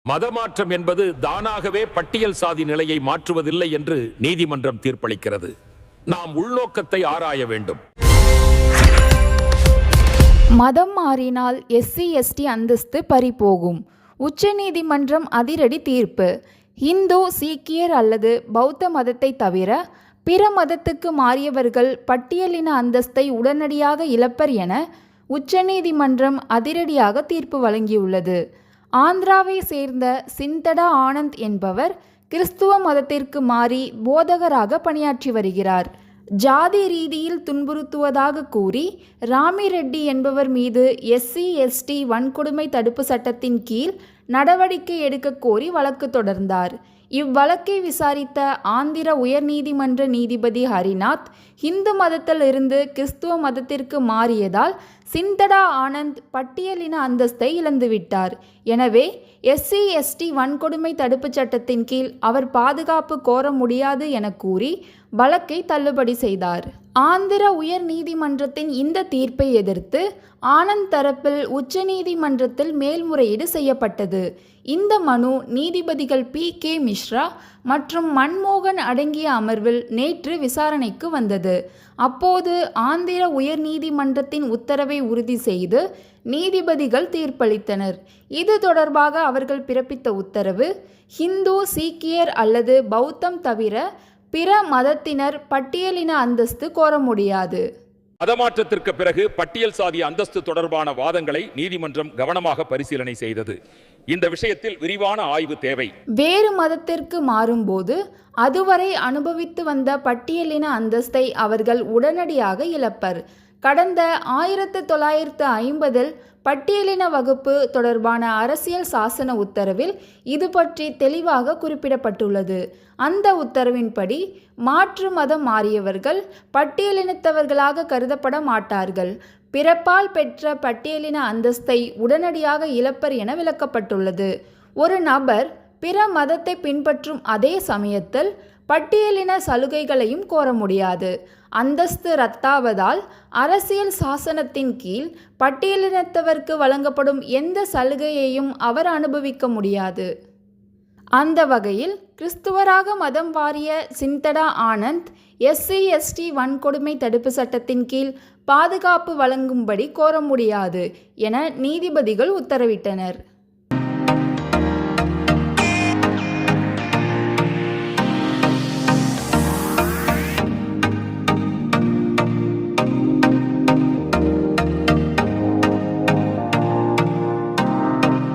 மதமாற்றம் என்பது தானாகவே பட்டியல் சாதி நிலையை மாற்றுவதில்லை என்று நீதிமன்றம் தீர்ப்பளிக்கிறது. நாம் உள்நோக்கத்தை ஆராய வேண்டும். மதம் மாறினால் SC/ST அந்தஸ்து பறிபோகும். உச்சநீதிமன்றம் அதிரடி தீர்ப்பு. இந்து, சீக்கியர் அல்லது பௌத்த மதத்தை தவிர பிற மதத்துக்கு மாறியவர்கள் பட்டியலின அந்தஸ்தை உடனடியாக இழப்பர் என உச்சநீதிமன்றம் அதிரடியாக தீர்ப்பு வழங்கியுள்ளது. ஆந்திராவை சேர்ந்த சிந்தடா ஆனந்த் என்பவர் கிறிஸ்துவ மதத்திற்கு மாறி போதகராக பணியாற்றி வருகிறார். ஜாதி ரீதியில் துன்புறுத்துவதாக கூறி ராமி ரெட்டி என்பவர் மீது SC/ST வன்கொடுமை தடுப்பு சட்டத்தின் கீழ் நடவடிக்கை எடுக்க கோரி வழக்கு தொடர்ந்தார். இவ்வழக்கை விசாரித்த ஆந்திர உயர்நீதிமன்ற நீதிபதி ஹரிநாத், இந்து மதத்தில் இருந்து கிறிஸ்துவ மதத்திற்கு மாறியதால் சிந்தடா ஆனந்த் பட்டியலின அந்தஸ்தை இழந்துவிட்டார். எனவே SC/ST வன்கொடுமை தடுப்புச் சட்டத்தின் கீழ் அவர் பாதுகாப்பு கோர முடியாது என கூறி வழக்கை தள்ளுபடி செய்தார். ஆந்திர உயர் நீதிமன்றத்தின் இந்த தீர்ப்பை எதிர்த்து ஆனந்த் தரப்பில் உச்சநீதிமன்றத்தில் மேல்முறையீடு செய்யப்பட்டது. இந்த மனு நீதிபதிகள் PK மிஸ்ரா மற்றும் மன்மோகன் அடங்கிய அமர்வில் நேற்று விசாரணைக்கு வந்தது. அப்போது ஆந்திர உயர் நீதிமன்றத்தின் உத்தரவை உறுதி செய்து நீதிபதிகள் தீர்ப்பளித்தனர். இது தொடர்பாக அவர்கள் பிறப்பித்த உத்தரவு, ஹிந்து, சீக்கியர் அல்லது பௌத்தம் தவிர பிற மதத்தினர் பட்டியலின அந்தஸ்து கோர முடியாது. மதமாற்றத்திற்கு பிறகு பட்டியல் சாதி அந்தஸ்து தொடர்பான வாதங்களை நீதிமன்றம் கவனமாக பரிசீலனை செய்தது. இந்த விஷயத்தில் விரிவான ஆய்வு தேவை. வேறு மதத்திற்கு மாறும்போது அதுவரை அனுபவித்து வந்த பட்டியலின அந்தஸ்தை அவர்கள் உடனடியாக இழப்பர். கடந்த 1950 பட்டியலின வகுப்பு தொடர்பான அரசியல் சாசன உத்தரவில் இது பற்றி தெளிவாக குறிப்பிடப்பட்டுள்ளது. அந்த உத்தரவின்படி மாற்று மதம் மாறியவர்கள் பட்டியலினத்தவர்களாக கருதப்பட மாட்டார்கள். பிறப்பால் பெற்ற பட்டியலின அந்தஸ்தை உடனடியாக இழப்பர் என விளக்கப்பட்டுள்ளது. ஒரு நபர் பிற மதத்தை பின்பற்றும் அதே சமயத்தில் பட்டியலின சலுகைகளையும் கோர முடியாது. அந்தஸ்து ரத்தாவதால் அரசியல் சாசனத்தின் கீழ் பட்டியலினத்தவருக்கு வழங்கப்படும் எந்த சலுகையையும் அவர் அனுபவிக்க முடியாது. அந்த வகையில் கிறிஸ்துவராக மதம் மாறிய சிந்தடா ஆனந்த் SC/ST வன்கொடுமை தடுப்பு சட்டத்தின் கீழ் பாதுகாப்பு வழங்கும்படி கோர முடியாது என நீதிபதிகள் உத்தரவிட்டனர்.